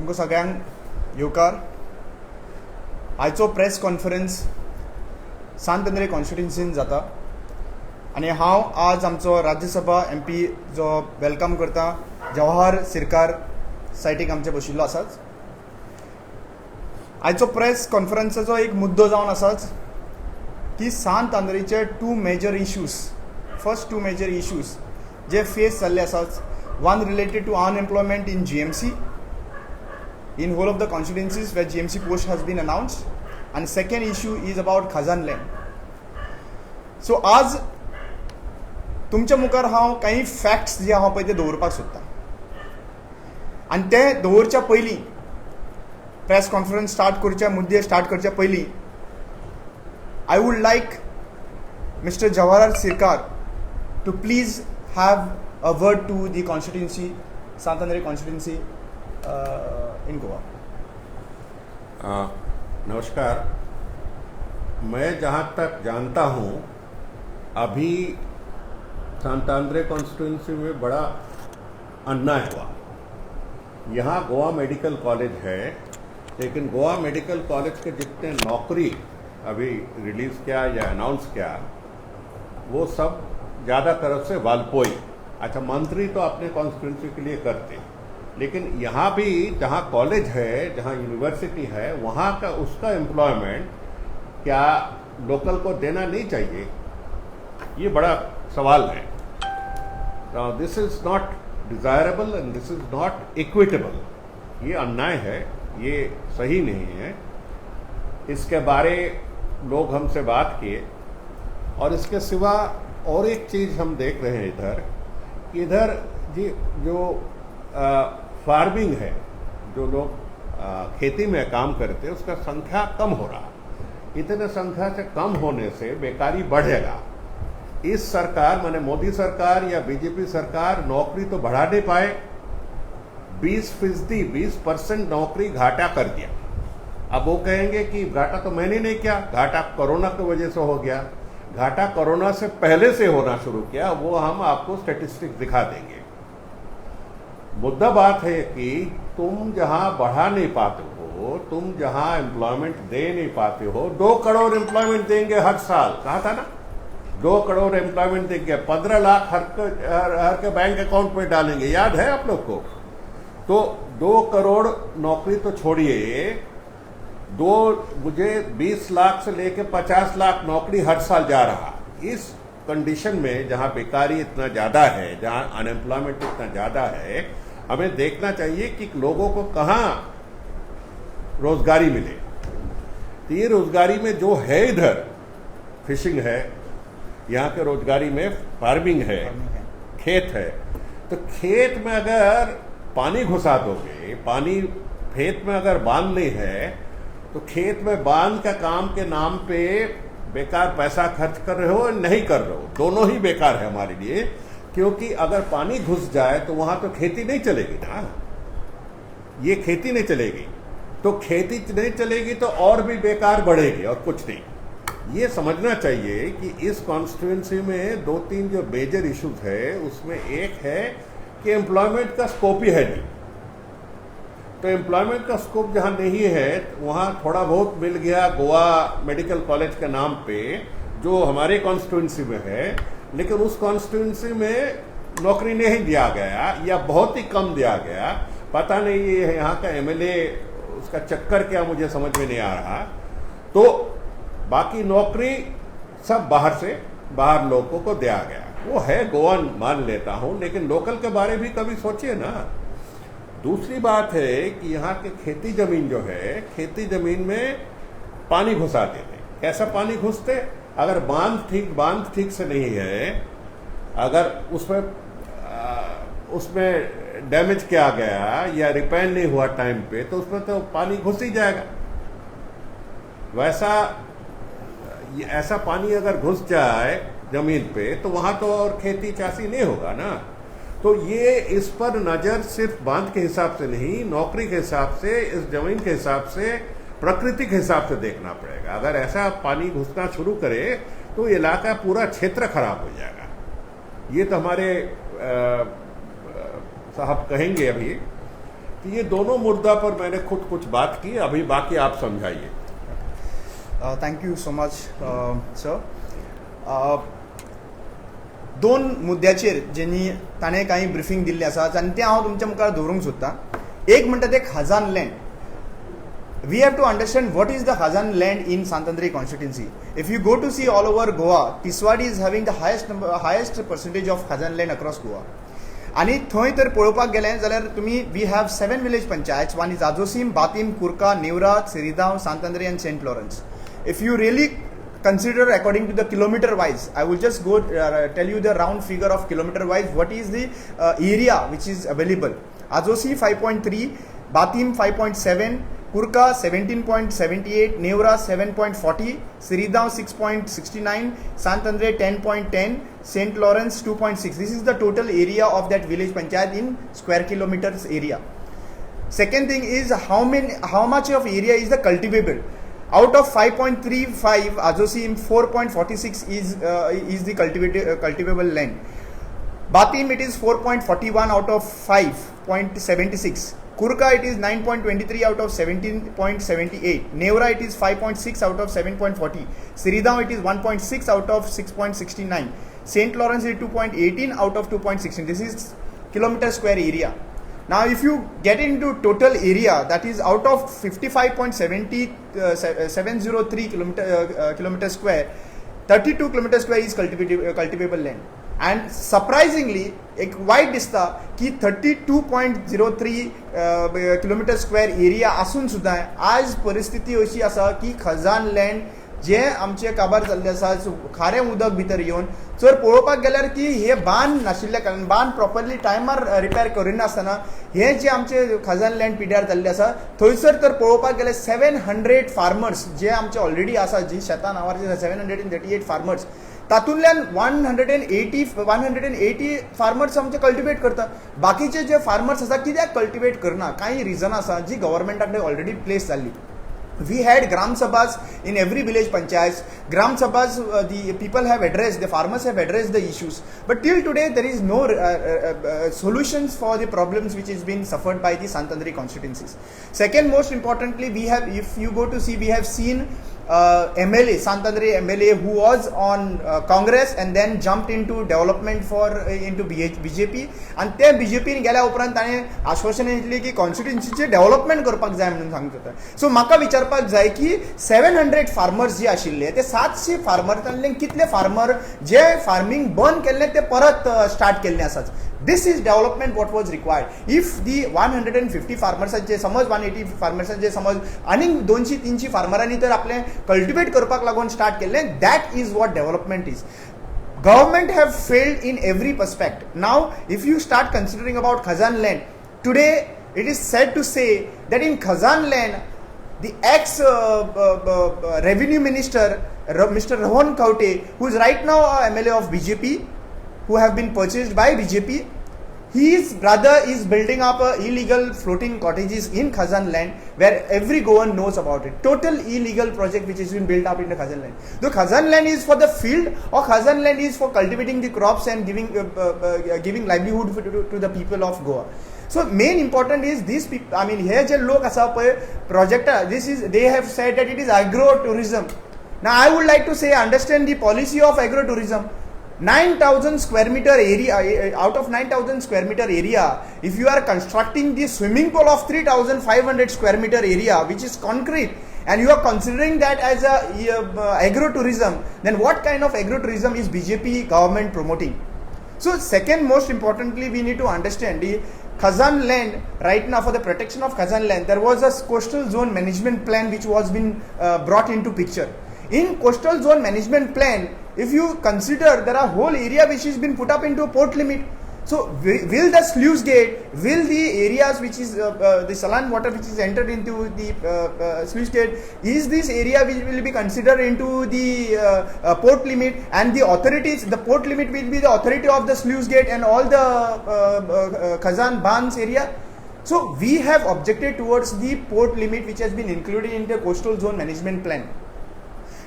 तुमकां सगळ्यांक येवकार. आयचो प्रेस कॉन्फरन्स सांत अंद्रे कॉन्स्टिट्युन्सीन जाता आनी हांव आज आमचो राज्यसभा MP जो वेलकम करता जवाहर सिरकार सायटीक आमचे बशिल्लो आसाच. आयचो प्रेस कॉन्फरन्साचो एक मुद्दो जावन आसाच की सांत अंद्रेचे फर्स्ट टू मेजर इश्यूज जे फेस जाल्ले आसात. One related to unemployment in GMC in whole of the constituencies where GMC post has been announced, and second issue is about Khazan land. So आज तुमच्या मुखार हांव काही फॅक्ट्स जे हांव पळय ते दवरपाक सोदता आनी ते दवरच्या पयलीं प्रेस कॉन्फरन्स मुद्दे स्टार्ट करच्या पयलीं I would like mister Jawahar Sirkar to please have a word to the constituency Sant Andre constituency इन गोवा. नमस्कार. मैं जहाँ तक जानता हूँ अभी सांत अंद्रे कॉन्स्टिट्यूंसी में बड़ा अन्याय हुआ. यहाँ गोवा मेडिकल कॉलेज है, लेकिन गोवा मेडिकल कॉलेज के जितने नौकरी अभी रिलीज़ किया या अनाउंस किया वो सब ज़्यादा तरफ से वालपोई. अच्छा, मंत्री तो अपने कॉन्स्टिट्यूंसी के लिए करते, लेकिन यहाँ भी जहाँ कॉलेज है, जहाँ यूनिवर्सिटी है, वहाँ का उसका एम्प्लॉयमेंट क्या लोकल को देना नहीं चाहिए? ये बड़ा सवाल है. This is not desirable and this is not equitable. ये अन्याय है, ये सही नहीं है. इसके बारे लोग हमसे बात किए. और इसके सिवा और एक चीज़ हम देख रहे हैं इधर जी जो फार्मिंग है, जो लोग खेती में काम करते हैं उसका संख्या कम हो रहा. इतने संख्या से कम होने से बेकारी बढ़ेगा. इस सरकार माने मोदी सरकार या बीजेपी सरकार नौकरी तो बढ़ा नहीं पाए. 20% नौकरी घाटा कर दिया. अब वो कहेंगे कि घाटा तो मैंने नहीं किया, घाटा कोरोना की वजह से हो गया. घाटा कोरोना से पहले से होना शुरू किया, वो हम आपको स्टैटिस्टिक्स दिखा देंगे. मुद्दा बात है कि तुम जहां बढ़ा नहीं पाते हो, तुम जहां एम्प्लॉयमेंट दे नहीं पाते हो. 2 करोड़ एम्प्लॉयमेंट देंगे हर साल, कहा था ना, 2 करोड़ एम्प्लॉयमेंट देंगे. 15 लाख हर के बैंक अकाउंट में डालेंगे, याद है आप लोग को? तो 2 करोड़ नौकरी तो छोड़िए, मुझे 20 लाख से लेकर 50 लाख नौकरी हर साल जा रहा. इस कंडीशन में जहां बेकारी इतना ज़्यादा है, जहां अनएम्प्लॉयमेंट इतना ज़्यादा है, हमें देखना चाहिए कि लोगों को कहाँ रोजगारी मिले. तो ये रोजगारी में जो है, इधर फिशिंग है, यहाँ के रोजगारी में फार्मिंग है, खेत है. तो खेत में अगर पानी घुसा दोगे, पानी खेत में अगर बांध नहीं है तो खेत में बांध का काम के नाम पे बेकार पैसा खर्च कर रहे हो, नहीं कर रहे हो, दोनों ही बेकार है हमारे लिए. क्योंकि अगर पानी घुस जाए तो वहां तो खेती नहीं चलेगी ना. ये खेती नहीं चलेगी, तो खेती नहीं चलेगी तो और भी बेकार बढ़ेगी और कुछ नहीं. ये समझना चाहिए कि इस कॉन्स्टिट्यूंसी में 2-3 जो मेजर इश्यूज है, उसमें एक है कि एम्प्लॉयमेंट का स्कोप ही है नहीं. तो एम्प्लॉयमेंट का स्कोप जहाँ नहीं है वहाँ थोड़ा बहुत मिल गया गोवा मेडिकल कॉलेज के नाम पे, जो हमारे कॉन्स्टिट्यूंसी में है, लेकिन उस कॉन्स्टिट्यूंसी में नौकरी नहीं दिया गया या बहुत ही कम दिया गया. पता नहीं ये यहाँ का MLA उसका चक्कर क्या, मुझे समझ में नहीं आ रहा. तो बाकी नौकरी सब बाहर लोगों को दिया गया. वो है गोवा, मान लेता हूँ, लेकिन लोकल के बारे भी कभी सोचिए ना. दूसरी बात है कि यहाँ के खेती जमीन जो है, खेती जमीन में पानी घुसा देते. कैसा पानी घुसते? अगर बांध ठीक से नहीं है, अगर उसमें डैमेज किया गया या रिपेयर नहीं हुआ टाइम पे, तो उसमें तो पानी घुस ही जाएगा. ऐसा पानी अगर घुस जाए जमीन पे तो वहां तो और खेती चासी नहीं होगा ना. तो ये इस पर नज़र सिर्फ बांध के हिसाब से नहीं, नौकरी के हिसाब से, इस जमीन के हिसाब से, प्रकृति के हिसाब से देखना पड़ेगा. अगर ऐसा पानी घुसना शुरू करे तो इलाका पूरा क्षेत्र खराब हो जाएगा. ये तो हमारे साहब कहेंगे अभी तो ये दोनों मुद्दा पर मैंने खुद कुछ बात की, अभी बाकी आप समझाइए। Thank you so much sir. दोन मुद्द्याचेर जेनी ताणें काही ब्रिफींग दिल्लें आसा आनी तें हांव तुमच्या मुखार दवरूंक सोदतां. एक म्हणटा तें khazan land. We have to understand what is the Khazan land in Sant Andrei constituency. If you go to see all over Goa, Tiswadi is having the highest percentage of Khazan land across Goa. आणि थंय तर पळोवपाक गेलें जाल्यार तुमी we have 7 village panchayats. One is Azossim, Batim, Curca, Neura, Siridao, Sant Andrei and St. Lawrence. If you really consider according to the kilometer wise, I will just go tell you the round figure of kilometer wise what is the area which is available. Azosi 5.3, Batim 5.7, Kurka 17.78, Nevra 7.40, Siridao 6.69, Sant Andrei 10.10, St. Lawrence 2.6. This is the total area of that village panchayat in square kilometers area. Second thing is how much of area is the cultivable. Out of 5.35, Azosim 4.46 is the cultivable land. Batim it is 4.41 out of 5.76. Kurka it is 9.23 out of 17.78. Nevra it is 5.6 out of 7.40. Siridao it is 1.6 out of 6.69. St. Lawrence is 2.18 out of 2.16. This is kilometer square area. Now if you get into total area, that is out of 55.703 kilometer square, 32 kilometer square is cultivable land. And surprisingly एक white दिसता की 32.03 kilometre square area आसून सुद्दां आज परिस्थिती अशी आसा की खजान लँड जे आमचे काबार जाल्ले आसा खारें उदक भितर येवन जर पळोवपाक गेल्यार की हे बांद नाशिल्ल्या कारणान बांद प्रॉपरली टायमार रिपेर करिनासतना हे जे आमचे खजान लँड पिड्यार जाल्ले आसा थंयसर तर पळोवपाक गेल्यार 700 फार्मर्स जे आमचे ऑलरेडी आसा जी शेतां नांवार 738 फार्मर्स तातूंतल्यान 180 फार्मर्स आमचे कल्टिवेट करता. बाकीचे जे फार्मर्स आसा कित्याक कल्टिवेट करना कांय रिजन आसा जी गव्हर्मेंटा कडेन ऑलरेडी प्लेस जाल्ली. We had Gram Sabhas in every village panchayats. Gram Sabhas, the people have addressed, the farmers have addressed the issues. But till today, there is no solutions for the problems which is being suffered by the Sant Andrei constituencies. Second, most importantly, we have, if you go to see, we have seen MLA, Sant Andrei MLA, who was on Congress and then jumped into development into BJP. And त्या BJP गेल्या उपरांत ताणें आश्वासनां दिली की कॉन्स्टिट्युएन्सीचे development करपाक जाय म्हणून सांगत होता. सो म्हाका विचारपाक जाय की 700 फार्मर्स जे आशिल्ले ते 700 फार्मरांतले कितले फार्मर जे फार्मिंग बंद केल्ले ते परत स्टार्ट केल्ले आसात. This is development what was required. If the 150 फार्मर्सांचे समज 180 फार्मर्सांचे समज आनी 200-300 फार्मरांनी तर आपले कल्टिवेट करपाक लागून स्टार्ट केल्ले, that is what development is. Government have failed in every perspective. Now, if you start considering about Khazan land, today it is said to say that in Khazan land, the ex-revenue minister, Mr. Rohan Kaute, who is right now a MLA of BJP, who have been purchased by BJP, his brother is building up illegal floating cottages in Khazan land where every Goan knows about it. Total illegal project which has been built up in the Khazan land. The Khazan land is for the field or Khazan land is for cultivating the crops and giving livelihood to the people of Goa. So main important is these people, I mean here je log asa project, they have said that it is agro-tourism. Now I would like to say understand the policy of agro-tourism. 9,000 square meter area, out of 9,000 square meter area, if you are constructing the swimming pool of 3,500 square meter area, which is concrete, and you are considering that as a agro-tourism, then what kind of agro-tourism is BJP government promoting? So second most importantly, we need to understand the Khazan land, right now for the protection of Khazan land, there was a coastal zone management plan which was been brought into picture. In coastal zone management plan, if you consider there are whole area which has been put up into a port limit. So will the sluice gate, will the areas which is the saline water which is entered into the sluice gate, is this area which will be considered into the port limit, and the authorities, the port limit will be the authority of the sluice gate and all the Khazan Bans area. So we have objected towards the port limit which has been included in the coastal zone management plan.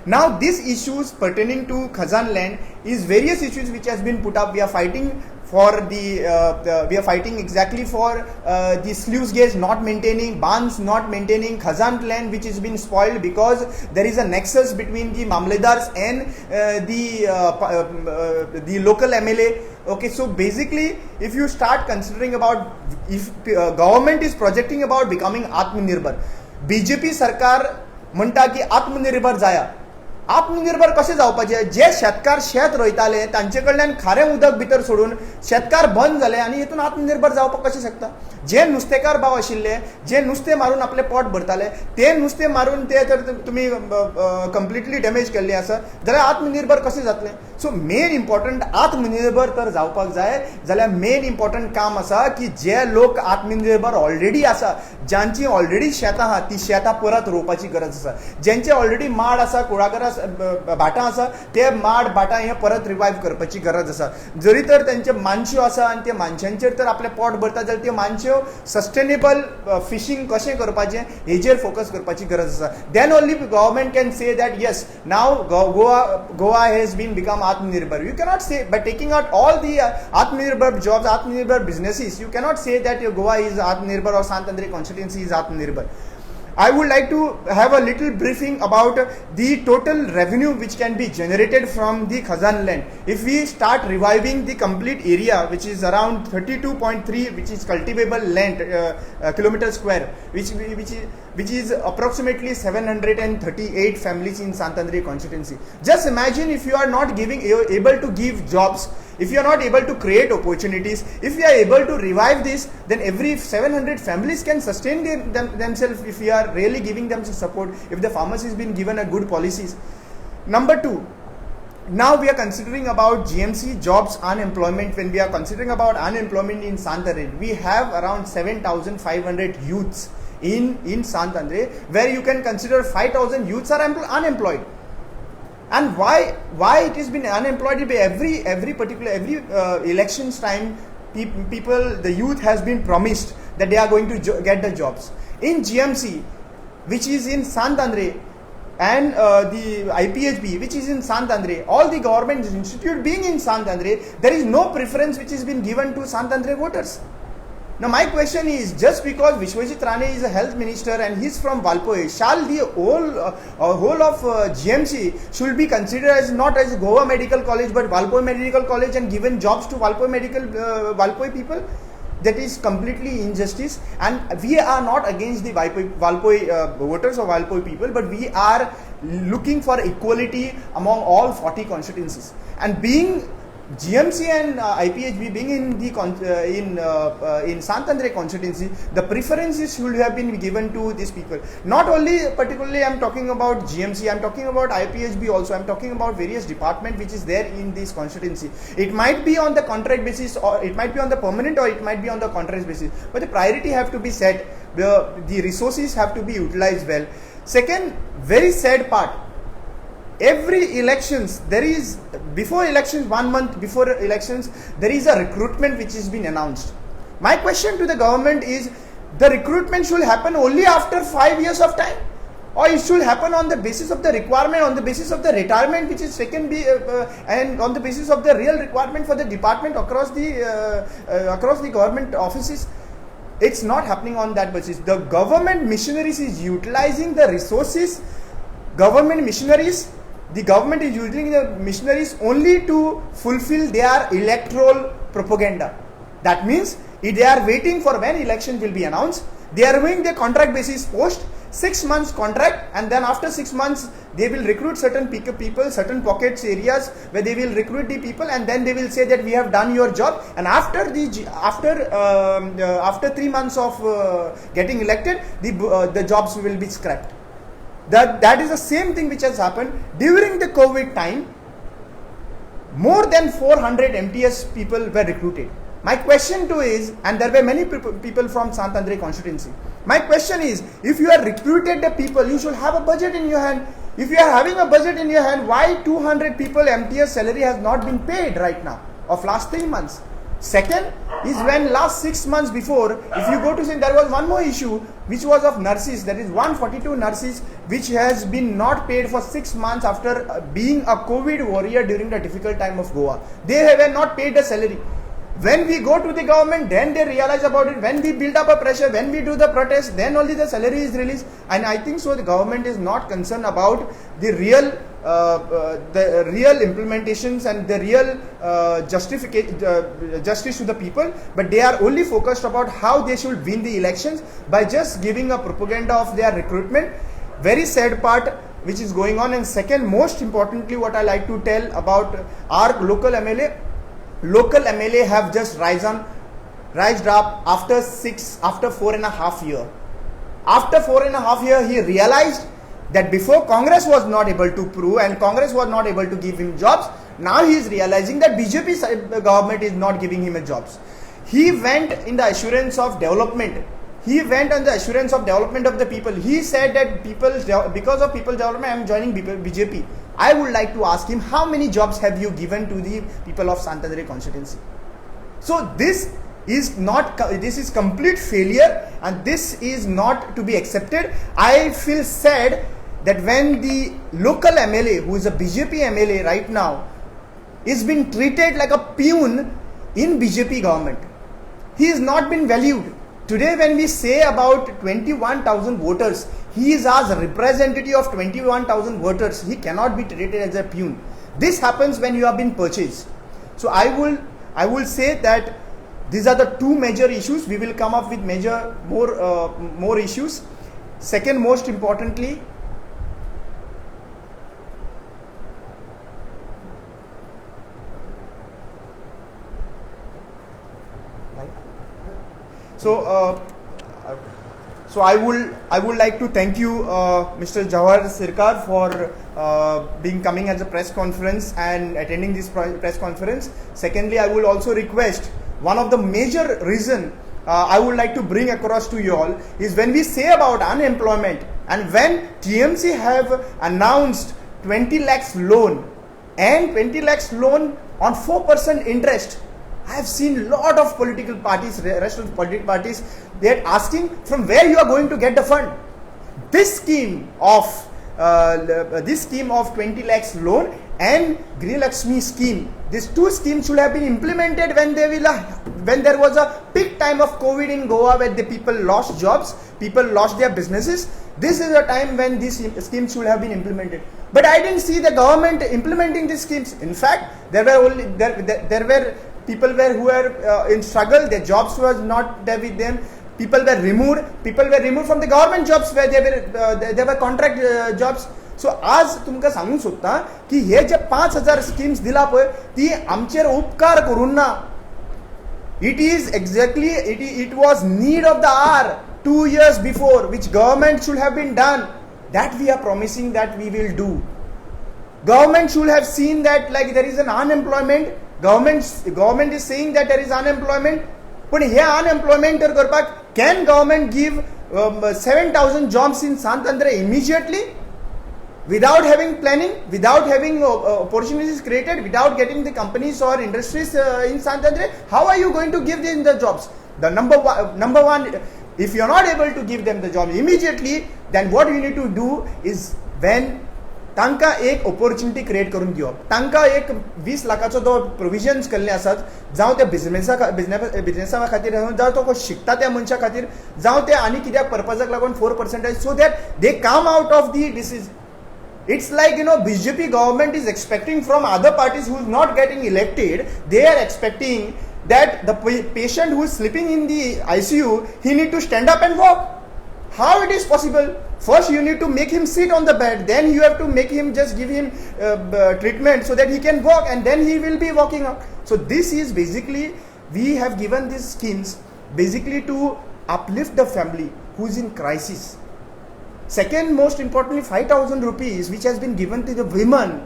Now these issues pertaining to Khazan land is various issues which has been put up. We are fighting for we are fighting exactly for the sluice gates not maintaining, bands not maintaining, Khazan land which is been spoiled because there is a nexus between the Mamledars and the local MLA. Okay, so basically if you start considering about, if government is projecting about becoming Atmanirbhar, BJP सरकार म्हणटा की आत्मनिर्भर जाया. आत्मनिर्भर कशें जावपाचें? जे शेतकार शेत रोयताले तांचे कडल्यान खारें उदक भितर सोडून शेतकार बंद जाले आनी हेतून आत्मनिर्भर जावपाक कशें शकता? जे नुस्तेकार भाव आशिल्ले, जे नुस्तें मारून आपले पोट भरताले, ते नुस्तें मारून ते जर तुमी कंप्लिटली डॅमेज केल्ले आसा जाल्यार आत्मनिर्भर कशें जातलें? सो मेन इम्पॉर्टंट आत्मनिर्भर तर जावपाक जाय जाल्यार मेन इम्पॉर्टंट काम आसा की जे लोक आत्मनिर्भर ऑलरेडी आसा, ज्यांची ऑलरेडी शेतां आहा ती शेतां परत रोवपाची गरज आसा, ज्यांचे ऑलरेडी माड आसा, कुळागरां भाटां आसा, ते माड भाटां हे परत रिवायव करपाची गरज आसा. जरी तर तेंचे मानश्यो आसा आनी त्या मानशांचेर तर आपले पोट भरता जाल्यार त्यो मानश्यो सस्टेनेबल फिशिंग कशें करपाचें हेजेर फोकस करपाची गरज आसा. Then only government can say that yes now Goa has been become Atmanirbhar. You cannot say by taking out all the Atmanirbhar jobs, Atmanirbhar businesses, you cannot say that Goa is Atmanirbhar or Sant-Andrei constituency is Atmanirbhar. I would like to have a little briefing about the total revenue which can be generated from the Khazan land. If we start reviving the complete area, which is around 32.3, which is cultivable land kilometer square, which is approximately 738 families in Sant-Andrei constituency. Just imagine if you are not able to give jobs, if you are not able to create opportunities, if we are able to revive this, then every 700 families can sustain themselves if we are really giving them support, if the farmers has been given a good policies. Number two, now we are considering about GMC jobs unemployment. When we are considering about unemployment in Sant-Andrei, we have around 7,500 youths in Sant-Andrei, where you can consider 5,000 youths are unemployed. And why it has been unemployed? Every elections time, people, the youth has been promised that they are going to get the jobs. In GMC, which is in Sant-Andrei, and the IPHB, which is in Sant-Andrei, all the government institute being in Sant-Andrei, there is no preference which has been given to Sant-Andrei voters. Now my question is, just because Vishwajit Rane is a health minister and he is from Valpoi, shall the whole of GMC should be considered as not as Goa Medical College but Valpoi Medical College and given jobs to Valpoi people? That is completely injustice, and we are not against the Valpoi voters or Valpoi people, but we are looking for equality among all 40 constituencies. And being GMC and IPHB being in Sant-Andrei constituency, the preferences should have been given to these people. Not only particularly I am talking about GMC, I am talking about IPHB also, I am talking about various department which is there in this constituency. It might be on the contract basis, or it might be on the permanent, or it might be on the contract basis, but the priority have to be set, the resources have to be utilized well. Second, very sad part, every elections, there is, before elections, 1 month before elections, there is a recruitment which has been announced. My question to the government is, the recruitment should happen only after 5 years of time, or it should happen on the basis of the requirement, on the basis of the retirement which is taken, and on the basis of the real requirement for the department across the government offices. It's not happening on that basis. The government missionaries is utilizing the resources, the government is using the missionaries only to fulfill their electoral propaganda. That means if they are waiting for when election will be announced, they are doing the contract basis post, 6 months contract, and then after 6 months they will recruit certain people, certain pockets areas where they will recruit the people, and then they will say that we have done your job, and after 3 months of getting elected, the jobs will be scrapped. That is the same thing which has happened during the COVID time. More than 400 MTS people were recruited. My question to is, and there were many people from Sant-Andrei constituency. My question is, if you have recruited the people, you should have a budget in your hand. If you are having a budget in your hand, why 200 people MTS salary has not been paid right now of last 3 months? Second is, when last 6 months before, if you go to say, there was one more issue which was of nurses, that is 142 nurses which has been not paid for 6 months after being a COVID warrior during the difficult time of Goa. They were not paid the salary. When we go to the government, then they realize about it. When we build up a pressure, when we do the protest, then only the salary is released. And I think so the government is not concerned about the real implementations and the real justice to the people, but they are only focused about how they should win the elections by just giving a propaganda of their recruitment. Very sad part which is going on. And second, most importantly, what I like to tell about our local MLA have just rised up after 4.5 years. After 4.5 years, he realized that before Congress was not able to prove and Congress was not able to give him jobs. Now he is realizing that BJP government is not giving him a jobs. He went in the assurance of development. He went on the assurance of development of the people. He said that because of people development, I am joining BJP. I would like to ask him, how many jobs have you given to the people of Sant Andrei constituency? So this is complete failure, and this is not to be accepted. I feel sad that when the local MLA, who is a BJP MLA right now, is being treated like a peon in BJP government. He is not been valued. Today when we say about 21,000 voters, he is as a representative of 21,000 voters. He cannot be treated as a peon. This happens when you have been purchased. So I will say that these are the two major issues. We will come up with more issues. Second, most importantly, so I would like to thank you, Mr. Jawahar Sircar, for coming as a press conference and attending this press conference. Secondly, I will also request, one of the major reason I would like to bring across to you all is when we say about unemployment, and when TMC have announced 20 lakhs loan and 20 lakhs loan on 4% interest. I have seen lot of political parties, rest of the political parties, they are asking from where you are going to get the fund. This scheme of 20 lakhs loan and Griha Lakshmi scheme, these two schemes should have been implemented when there was a peak time of COVID in Goa, where the people lost jobs, people lost their businesses. This is a time when these schemes should have been implemented. But I didn't see the government implementing these schemes. In fact, there were people who were in struggle. Their jobs was not there with them. People were removed from the government jobs where they were contract jobs. So आज तुमका सांगूंक सोदता की हे जे 5,000 schemes दिला पळय ती आमचेर उपकार करून ना. It was need of the hour 2 years before, which government should have been done. That we are promising that we will do. Government should have seen that like there is an unemployment. Government is saying that there is unemployment. But here unemployment करपाक, can government give 7,000 jobs in Sant Andrei immediately? Without having planning, without having opportunities created, without getting the companies or industries in Sant Andrei, how are you going to give them the jobs? The number one, if you are not able to give them the job immediately, then what you need to do is when तांकां एक opportunity create करून दिवप. तांकां एक 20 लाखाचो जो provisions केल्ले आसात, जावं ते बिझनेसा खातीर, जावं तो शिकता त्या मनशा खातीर, जावं ते आनी कित्याक पर्पजाक लागून 4%, so that they come out of the disease. It's like, BJP government is expecting from other parties who is not getting elected, they are expecting that the patient who is sleeping in the ICU, he need to stand up and walk. How it is possible? First you need to make him sit on the bed, then you have to make him just give him treatment so that he can walk, and then he will be walking up. So this is basically, we have given these schemes basically to uplift the family who is in crisis. Second, most importantly, 5,000 rupees which has been given to the women.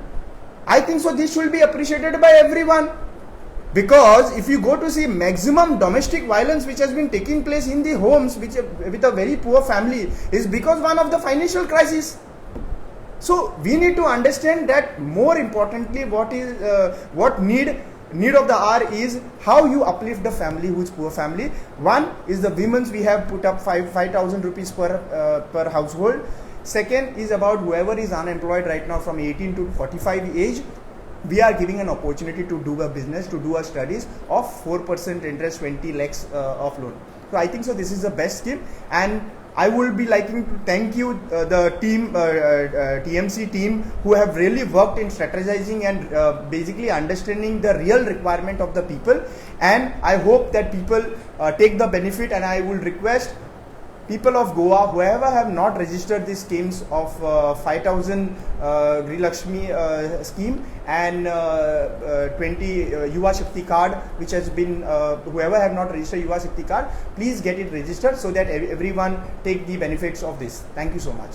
I think so this should be appreciated by everyone. Because if you go to see maximum domestic violence which has been taking place in the homes with a very poor family is because one of the financial crisis. So we need to understand that more importantly what need of the hour is how you uplift the family who is poor family. One is the women's, we have put up 5,000 rupees per household. Second is about whoever is unemployed right now from 18 to 45 age. we are giving an opportunity to do a business, to do a studies of 4% interest, 20 lakhs of loan. So I think so this is the best scheme, and I will be liking to thank you, the team, TMC team, who have really worked in strategizing and basically understanding the real requirement of the people. And I hope that people take the benefit, and I will request people of Goa, whoever have not registered these schemes of 5,000 Grih Lakshmi scheme and 20 Yuva Shakti card, which has been, whoever have not registered Yuva Shakti card, please get it registered so that everyone take the benefits of this. Thank you so much.